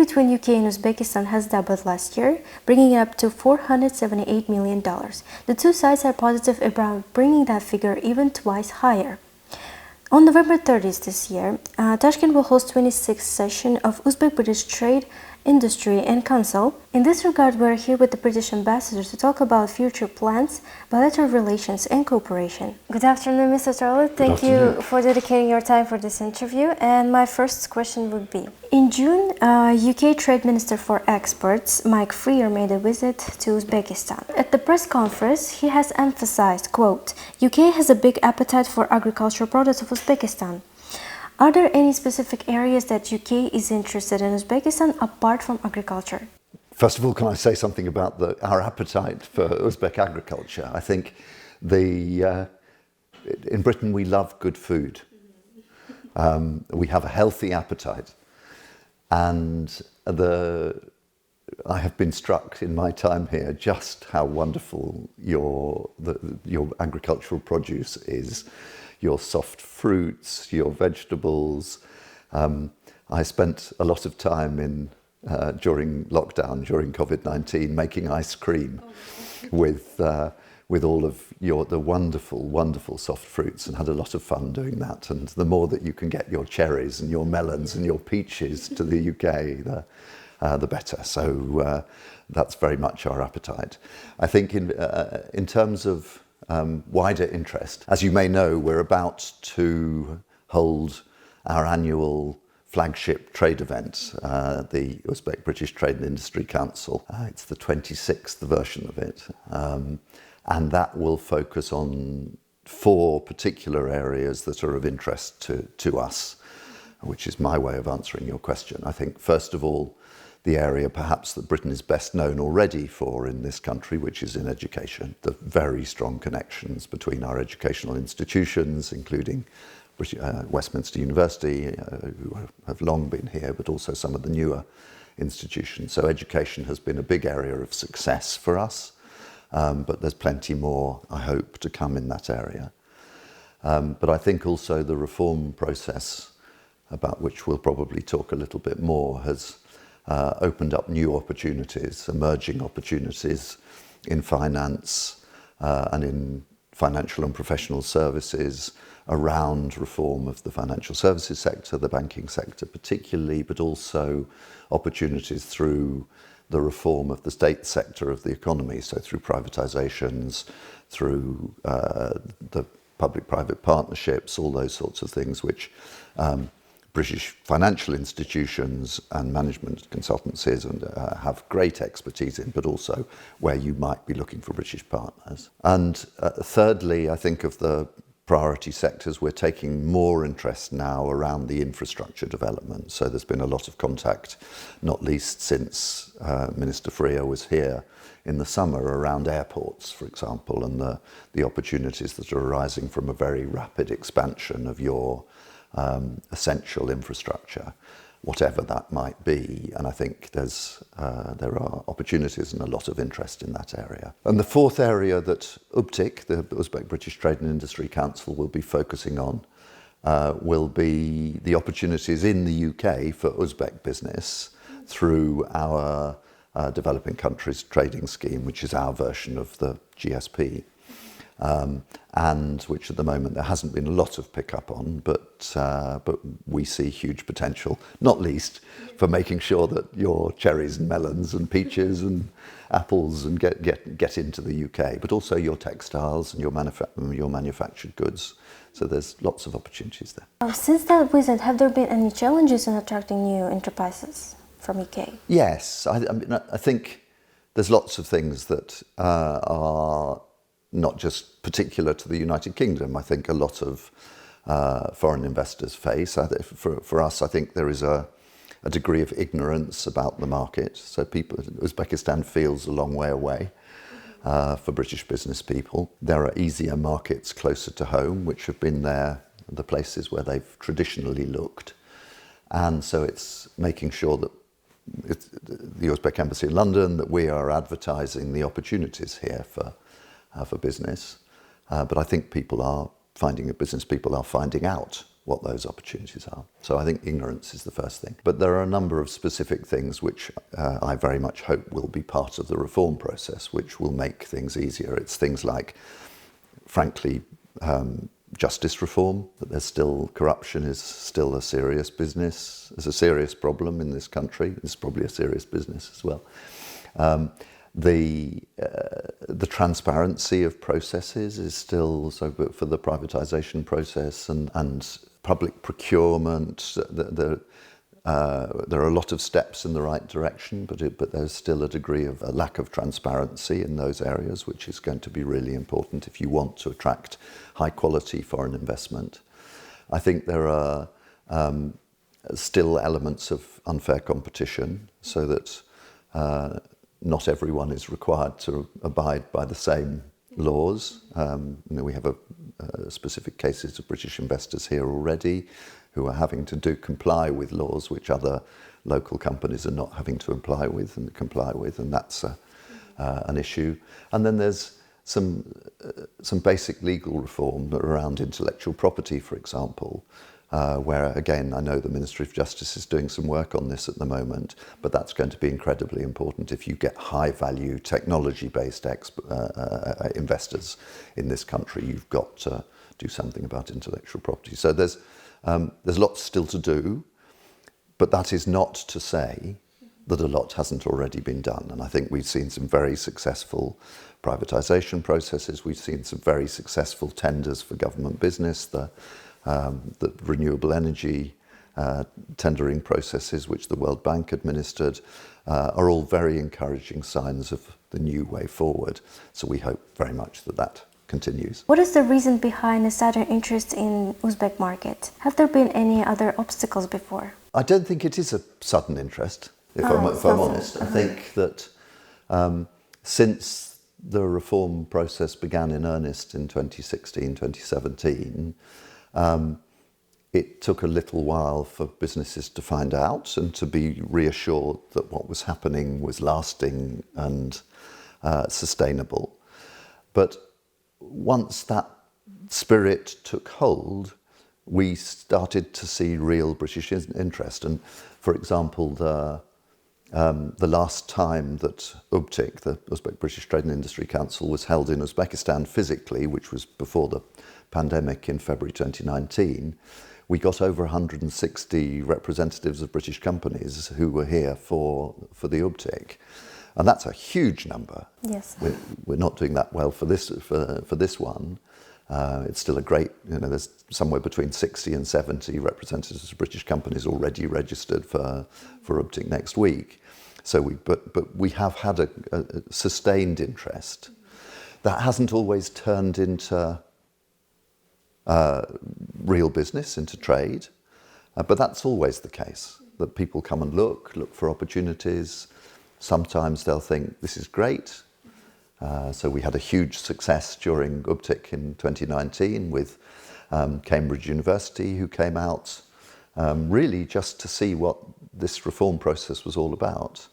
between UK and Uzbekistan has doubled last year, bringing it up to $478 million. The two sides are positive about bringing that figure even twice higher. On November 30th this year, Tashkent will host 26th session of Uzbek-British Trade, Industry and Council. In this regard, we're here with the British ambassador to talk about future plans, bilateral relations and cooperation. Good afternoon, Mr. Torlot. Thank you for dedicating your time for this interview. And my first question would be, in June, UK Trade Minister for Exports, Mike Freer, made a visit to Uzbekistan. At the press conference, he has emphasized, quote, UK has a big appetite for agricultural products of Uzbekistan. Are there any specific areas that UK is interested in Uzbekistan apart from agriculture? First of all, can I say something about our appetite for Uzbek agriculture? I think in Britain we love good food. We have a healthy appetite, and I have been struck in my time here just how wonderful your agricultural produce is. Your soft fruits, your vegetables. I spent a lot of time during lockdown, during COVID-19, making ice cream with all of the wonderful soft fruits, and had a lot of fun doing that. And the more that you can get your cherries and your melons and your peaches to the UK, the better. So that's very much our appetite. I think in terms of wider interest. As you may know, we're about to hold our annual flagship trade event, the Uzbek-British Trade and Industry Council. It's the 26th version of it, and that will focus on 4 particular areas that are of interest to us, which is my way of answering your question. I think, first of all, the area perhaps that Britain is best known already for in this country, which is in education. The very strong connections between our educational institutions, including Westminster University, who have long been here, but also some of the newer institutions. So education has been a big area of success for us, but there's plenty more, I hope, to come in that area. But I think also the reform process, about which we'll probably talk a little bit more, has opened up new opportunities, emerging opportunities in finance and in financial and professional services around reform of the financial services sector, the banking sector particularly, but also opportunities through the reform of the state sector of the economy, so through privatizations, through the public-private partnerships, all those sorts of things which British financial institutions and management consultancies have great expertise in, but also where you might be looking for British partners. And thirdly, I think of the priority sectors, we're taking more interest now around the infrastructure development. So there's been a lot of contact, not least since Minister Freer was here in the summer, around airports, for example, and the opportunities that are arising from a very rapid expansion of your essential infrastructure, whatever that might be. And I think there are opportunities and a lot of interest in that area. And the fourth area that UBTIC, the Uzbek-British Trade and Industry Council, will be focusing on will be the opportunities in the UK for Uzbek business through our Developing Countries Trading Scheme, which is our version of the GSP. And which at the moment there hasn't been a lot of pickup on, but we see huge potential, not least for making sure that your cherries and melons and peaches and apples and get into the UK, but also your textiles and your manufactured goods. So there's lots of opportunities there. Since that visit, have there been any challenges in attracting new enterprises from UK? Yes, I think there's lots of things that are not just particular to the United Kingdom. I think a lot of foreign investors face. For us, I think there is a degree of ignorance about the market. So Uzbekistan feels a long way away for British business people. There are easier markets closer to home, which have been the places where they've traditionally looked. And so it's making sure that the Uzbek Embassy in London, that we are advertising the opportunities here for business, but I think business people are finding out what those opportunities are. So I think ignorance is the first thing. But there are a number of specific things which I very much hope will be part of the reform process, which will make things easier. It's things like, frankly, justice reform, that there's still corruption is still a serious business, is a serious problem in this country. It's probably a serious business as well. The transparency of processes is still, so for the privatisation process and public procurement, there are a lot of steps in the right direction, but there's still a degree of a lack of transparency in those areas, which is going to be really important if you want to attract high quality foreign investment. I think there are still elements of unfair competition, so that not everyone is required to abide by the same laws. We have specific cases of British investors here already who are having to comply with laws which other local companies are not having to comply with, and that's an issue. And then there's some basic legal reform around intellectual property, for example, where, again, I know the Ministry of Justice is doing some work on this at the moment, but that's going to be incredibly important if you get high-value, technology-based investors in this country. You've got to do something about intellectual property. So there's lots still to do, but that is not to say that a lot hasn't already been done. And I think we've seen some very successful privatisation processes. We've seen some very successful tenders for government business. The renewable energy tendering processes, which the World Bank administered, are all very encouraging signs of the new way forward. So we hope very much that that continues. What is the reason behind the sudden interest in Uzbek market? Have there been any other obstacles before? I don't think it is a sudden interest, if I'm honest. I think that since the reform process began in earnest in 2016, 2017, it took a little while for businesses to find out and to be reassured that what was happening was lasting and sustainable. But once that spirit took hold, we started to see real British interest. And for example, the last time that UBTIC, the Uzbek-British Trade and Industry Council, was held in Uzbekistan physically, which was before the pandemic in February 2019, we got over 160 representatives of British companies who were here for the UBTIC. And that's a huge number. Yes. We're not doing that well for this one. It's still a great, there's somewhere between 60 and 70 representatives of British companies already registered for UBTIC next week. So but we have had a sustained interest. That hasn't always turned into real business, into trade, but that's always the case, that people come and look for opportunities. Sometimes they'll think, this is great. So we had a huge success during UBTIC in 2019 with Cambridge University, who came out really just to see what this reform process was all about,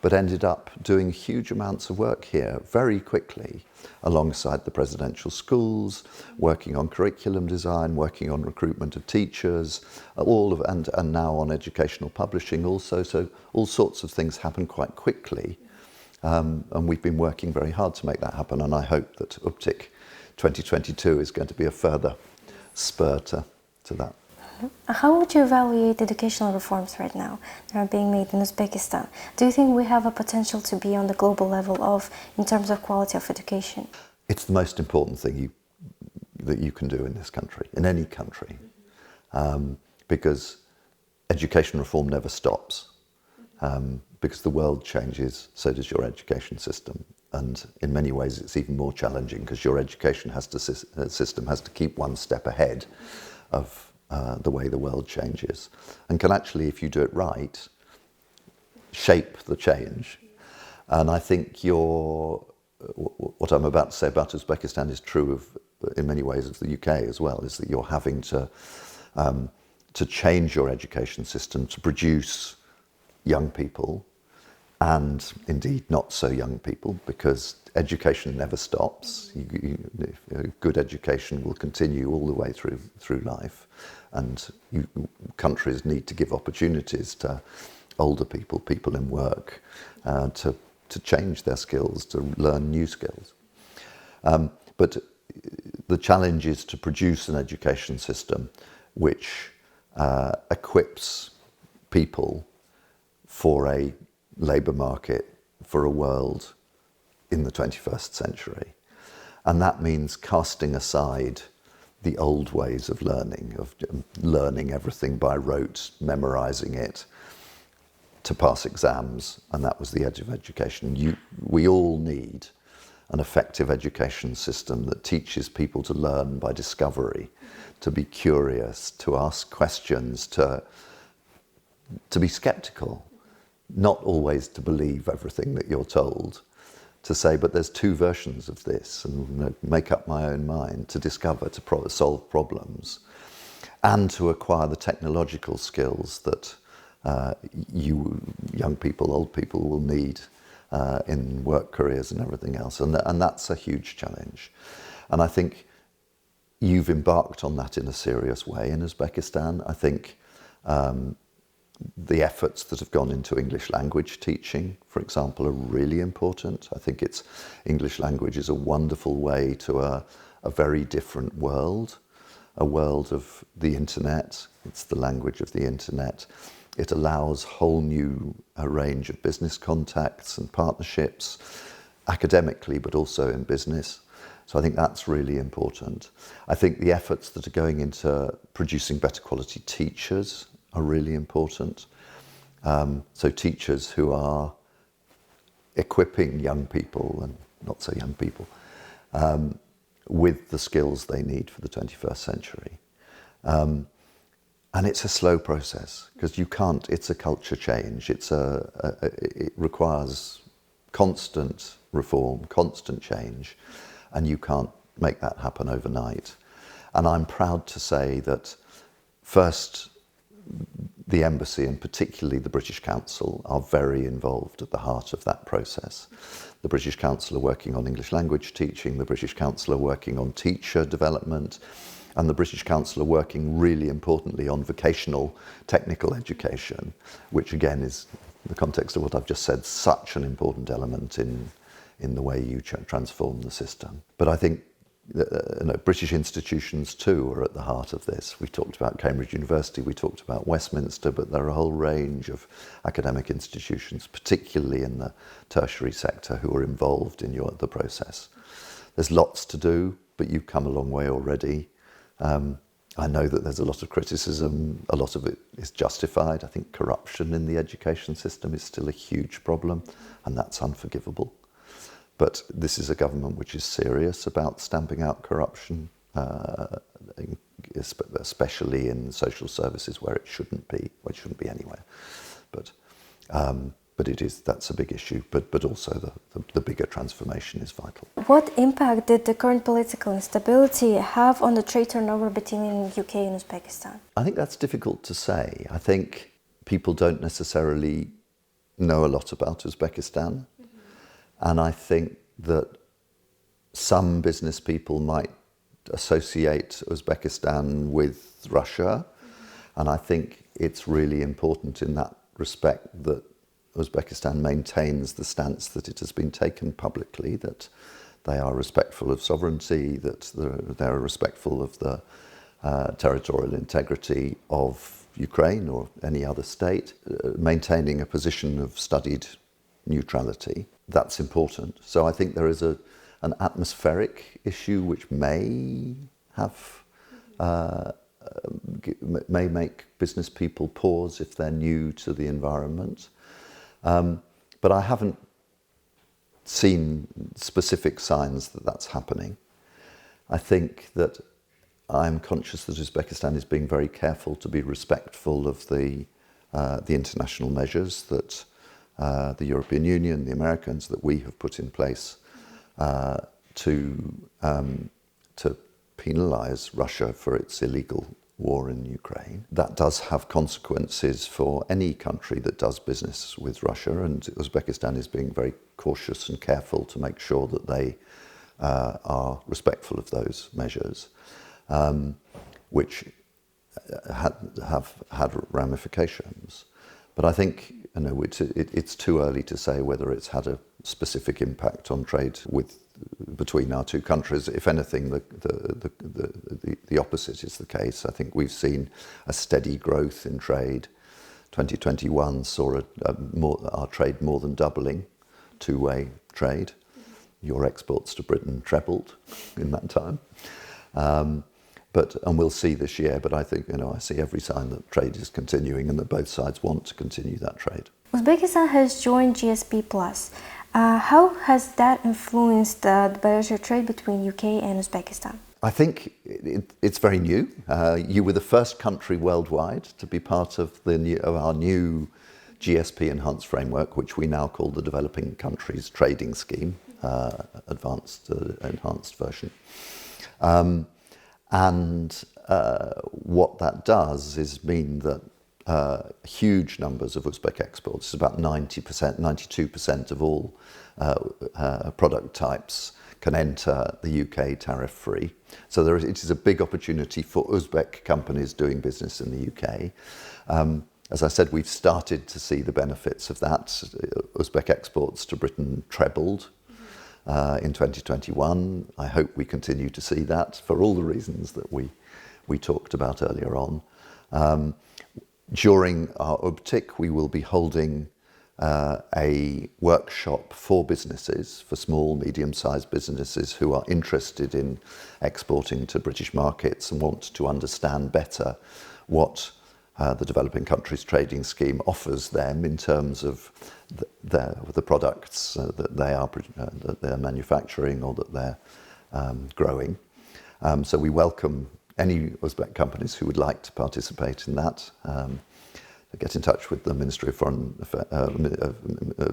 but ended up doing huge amounts of work here very quickly alongside the presidential schools, working on curriculum design, working on recruitment of teachers, and now on educational publishing also. So all sorts of things happen quite quickly. And we've been working very hard to make that happen, and I hope that UBTIC 2022 is going to be a further spur to that. How would you evaluate educational reforms right now that are being made in Uzbekistan? Do you think we have a potential to be on the global level in terms of quality of education? It's the most important thing that you can do in this country, in any country, because education reform never stops. Because the world changes, so does your education system. And in many ways, it's even more challenging because your education system has to keep one step ahead of the way the world changes. And can actually, if you do it right, shape the change. And I think what I'm about to say about Uzbekistan is true in many ways of the UK as well, is that you're having to change your education system to produce young people and indeed not so young people, because education never stops. Good education will continue all the way through life, and countries need to give opportunities to older people, people in work, to change their skills, to learn new skills. But the challenge is to produce an education system which equips people for a labour market, for a world in the 21st century. And that means casting aside the old ways of learning everything by rote, memorising it to pass exams, and that was the edge of education. We all need an effective education system that teaches people to learn by discovery, to be curious, to ask questions, to be sceptical, not always to believe everything that you're told, to say, but there's two versions of this, and make up my own mind, to discover, to solve problems, and to acquire the technological skills that you young people, old people will need in work careers and everything else. And that's a huge challenge. And I think you've embarked on that in a serious way in Uzbekistan. I think the efforts that have gone into English language teaching, for example, are really important. I think English language is a wonderful way to a very different world, a world of the internet. It's the language of the internet. It allows a whole new range of business contacts and partnerships, academically, but also in business. So I think that's really important. I think the efforts that are going into producing better quality teachers are really important. So teachers who are equipping young people, and not so young people, with the skills they need for the 21st century. And it's a slow process, because it's a culture change. It requires constant reform, constant change, and you can't make that happen overnight. And I'm proud to say that first, the embassy, and particularly the British Council, are very involved at the heart of that process. The British Council are working on English language teaching, the British Council are working on teacher development, and the British Council are working really importantly on vocational technical education, which again is, in the context of what I've just said, such an important element in the way you transform the system. But I think British institutions too are at the heart of this. We talked about Cambridge University, we talked about Westminster, but there are a whole range of academic institutions, particularly in the tertiary sector, who are involved in the process. There's lots to do, but you've come a long way already. I know that there's a lot of criticism, a lot of it is justified. I think corruption in the education system is still a huge problem, and that's unforgivable. But this is a government which is serious about stamping out corruption, especially in social services where it shouldn't be. Well, it shouldn't be anywhere. But that's a big issue. But also the bigger transformation is vital. What impact did the current political instability have on the trade turnover between UK and Uzbekistan? I think that's difficult to say. I think people don't necessarily know a lot about Uzbekistan. And I think that some business people might associate Uzbekistan with Russia. And I think it's really important in that respect that Uzbekistan maintains the stance that it has been taken publicly, that they are respectful of sovereignty, that they're respectful of the territorial integrity of Ukraine or any other state, maintaining a position of studied neutrality. That's important. So I think there is an atmospheric issue which may make business people pause if they're new to the environment. But I haven't seen specific signs that that's happening. I think that I'm conscious that Uzbekistan is being very careful to be respectful of the international measures that the European Union, the Americans, that we have put in place to penalise Russia for its illegal war in Ukraine. That does have consequences for any country that does business with Russia, and Uzbekistan is being very cautious and careful to make sure that they are respectful of those measures, which have had ramifications. But I think it's too early to say whether it's had a specific impact on trade between our two countries. If anything, the opposite is the case. I think we've seen a steady growth in trade. 2021 saw our trade more than doubling, two-way trade. Your exports to Britain trebled in that time. And we'll see this year, but I think, I see every sign that trade is continuing and that both sides want to continue that trade. Uzbekistan has joined GSP+. How has that influenced the bilateral trade between UK and Uzbekistan? I think it's very new. You were the first country worldwide to be part of our new GSP enhanced framework, which we now call the Developing Countries Trading Scheme, enhanced version. What that does is mean that huge numbers of Uzbek exports, about 90%, 92% of all product types can enter the UK tariff-free. So it is a big opportunity for Uzbek companies doing business in the UK. As I said, we've started to see the benefits of that. Uzbek exports to Britain trebled in 2021. I hope we continue to see that for all the reasons that we talked about earlier on. During our UBTIC, we will be holding a workshop for businesses, for small, medium-sized businesses who are interested in exporting to British markets and want to understand better what the Developing Countries Trading Scheme offers them in terms of the products that they're manufacturing or that they're growing. So we welcome any Uzbek companies who would like to participate in that. Get in touch with the Ministry of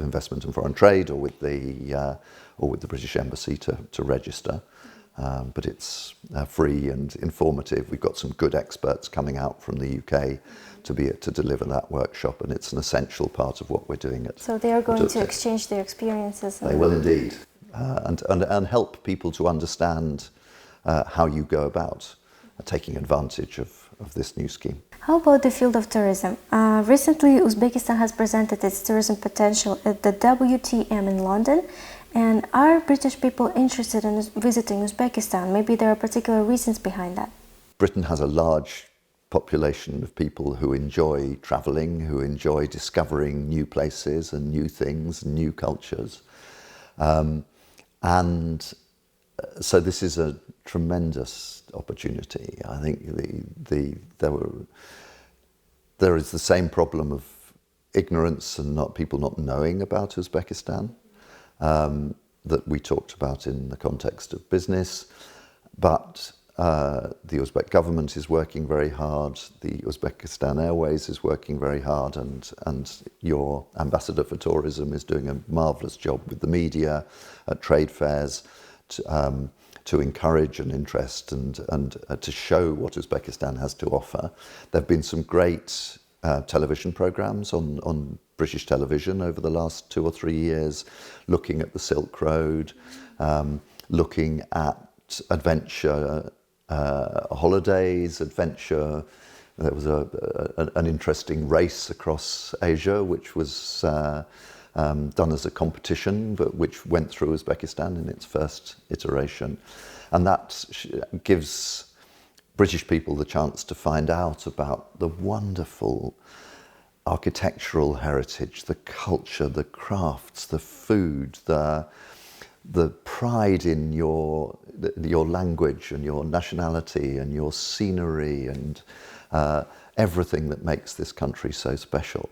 Investment and Foreign Trade or with the British Embassy to register. But it's free and informative. We've got some good experts coming out from the UK to deliver that workshop, and it's an essential part of what we're doing. So they are going to exchange their experiences. They will indeed, and help people to understand how you go about taking advantage of this new scheme. How about the field of tourism? Recently, Uzbekistan has presented its tourism potential at the WTM in London. And are British people interested in visiting Uzbekistan? Maybe there are particular reasons behind that. Britain has a large population of people who enjoy travelling, who enjoy discovering new places and new things, and new cultures. And so this is a tremendous opportunity. I think there is the same problem of ignorance and people not knowing about Uzbekistan that we talked about in the context of business. But the Uzbek government is working very hard. The Uzbekistan Airways is working very hard, and your ambassador for tourism is doing a marvellous job with the media at trade fairs to encourage an interest and to show what Uzbekistan has to offer. There have been some great television programmes on British television over the last 2 or 3 years, looking at the Silk Road, looking at adventure holidays, adventure. There was an interesting race across Asia, which was done as a competition, but which went through Uzbekistan in its first iteration. And that gives British people the chance to find out about the wonderful architectural heritage, the culture, the crafts, the food, the pride in your language and your nationality and your scenery and everything that makes this country so special.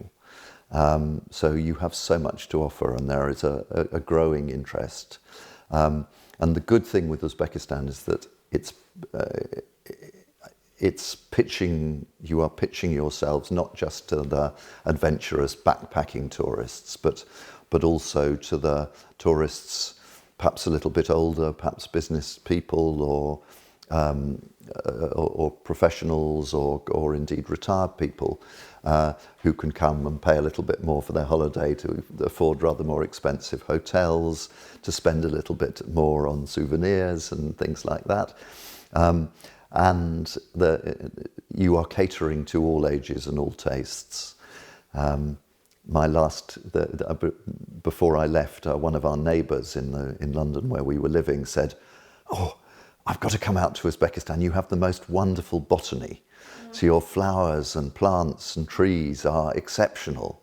So you have so much to offer, and there is a growing interest. And the good thing with Uzbekistan is that you are pitching yourselves not just to the adventurous backpacking tourists, but also to the tourists perhaps a little bit older, perhaps business people or or professionals or indeed retired people who can come and pay a little bit more for their holiday to afford rather more expensive hotels, to spend a little bit more on souvenirs and things like that. And you are catering to all ages and all tastes. Before I left, one of our neighbours in London where we were living said, "Oh, I've got to come out to Uzbekistan. You have the most wonderful botany. So your flowers and plants and trees are exceptional."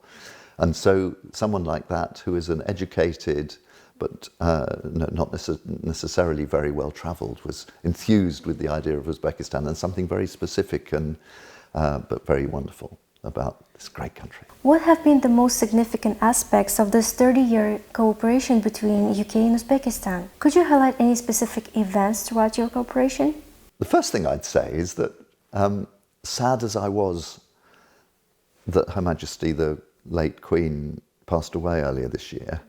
And so someone like that, who is an educated but not necessarily very well travelled, was enthused with the idea of Uzbekistan and something very specific and but very wonderful about this great country. What have been the most significant aspects of this 30-year cooperation between UK and Uzbekistan? Could you highlight any specific events throughout your cooperation? The first thing I'd say is that, sad as I was that Her Majesty the late Queen passed away earlier this year,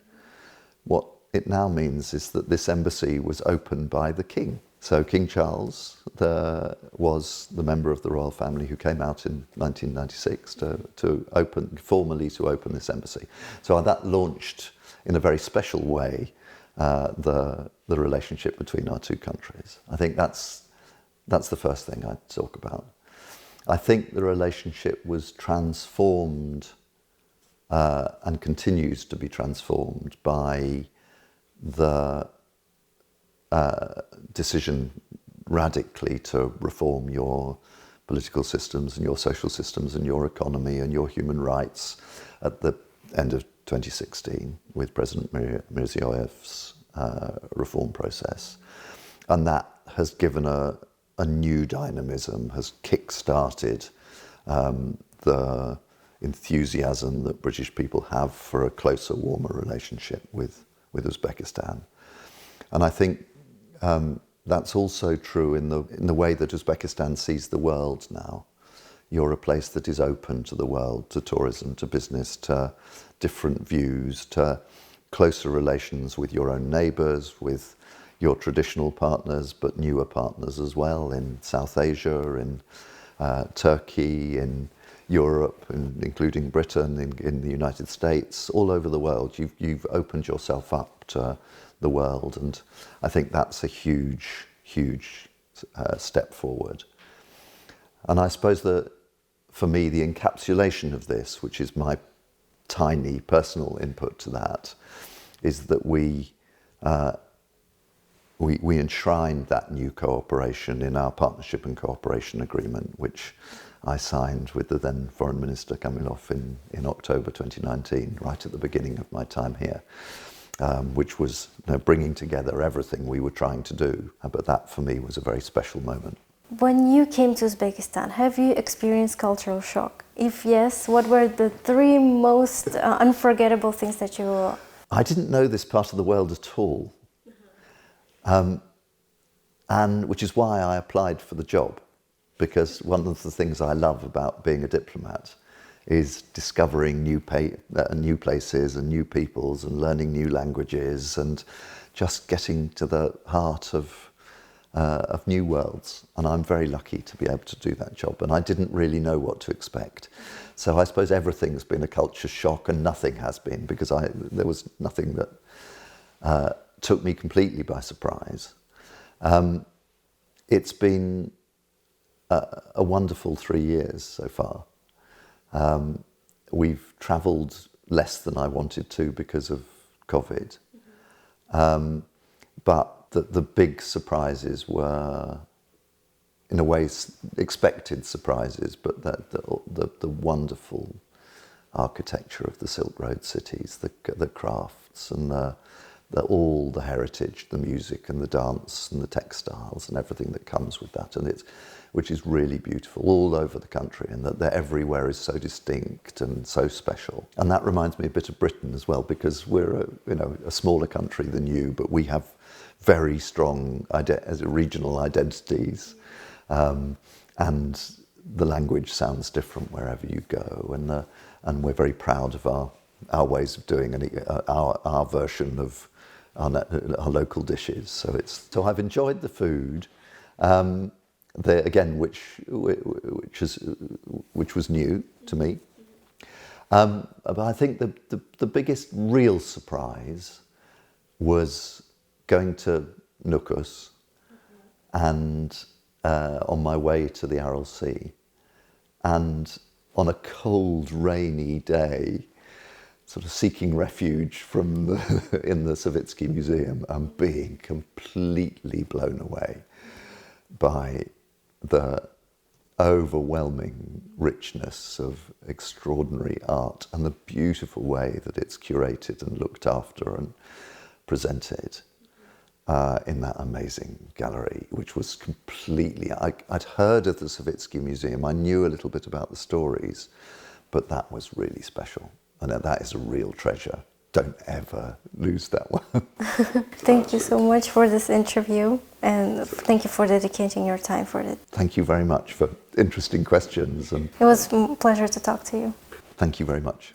what it now means is that this embassy was opened by the King. So King Charles was the member of the royal family who came out in 1996 formally to open this embassy. So that launched in a very special way the relationship between our two countries. I think that's the first thing I'd talk about. I think the relationship was transformed and continues to be transformed by the decision radically to reform your political systems and your social systems and your economy and your human rights at the end of 2016 with President Mirziyoyev's reform process. And that has given a new dynamism, has kick-started the enthusiasm that British people have for a closer, warmer relationship with Uzbekistan. And I think that's also true in the way that Uzbekistan sees the world now. You're a place that is open to the world, to tourism, to business, to different views, to closer relations with your own neighbours, with your traditional partners, but newer partners as well in South Asia, in Turkey, in Europe, including Britain, in the United States, all over the world. You've opened yourself up to the world, and I think that's a huge, huge step forward. And I suppose that for me, the encapsulation of this, which is my tiny personal input to that, is that we enshrined that new cooperation in our partnership and cooperation agreement, which I signed with the then Foreign Minister Kamilov in October 2019, right at the beginning of my time here. Which was bringing together everything we were trying to do. But that, for me, was a very special moment. When you came to Uzbekistan, have you experienced cultural shock? If yes, what were the three most unforgettable things that you... I didn't know this part of the world at all. And which is why I applied for the job. Because one of the things I love about being a diplomat is discovering new places and new peoples and learning new languages and just getting to the heart of new worlds. And I'm very lucky to be able to do that job. And I didn't really know what to expect. So I suppose everything's been a culture shock, and nothing has been, because there was nothing that took me completely by surprise. It's been a wonderful 3 years so far. We've travelled less than I wanted to because of COVID. But the big surprises were, in a way, expected surprises, but the wonderful architecture of the Silk Road cities, the crafts and all the heritage, the music and the dance and the textiles and everything that comes with that, and which is really beautiful all over the country, and that everywhere is so distinct and so special. And that reminds me a bit of Britain as well, because we're a smaller country than you, but we have very strong regional identities, and the language sounds different wherever you go, and we're very proud of our ways of doing, and our version of our local dishes. So I've enjoyed the food. Again, which was new to me. But I think the biggest real surprise was going to Nukus and on my way to the Aral Sea, and on a cold, rainy day, sort of seeking refuge in the Savitsky Museum, and being completely blown away by the overwhelming richness of extraordinary art and the beautiful way that it's curated and looked after and presented in that amazing gallery, which was completely... I'd heard of the Savitsky Museum, I knew a little bit about the stories, but that was really special. And that is a real treasure. Don't ever lose that one. Thank you so much for this interview, and thank you for dedicating your time for it. Thank you very much for interesting questions. And it was a pleasure to talk to you. Thank you very much.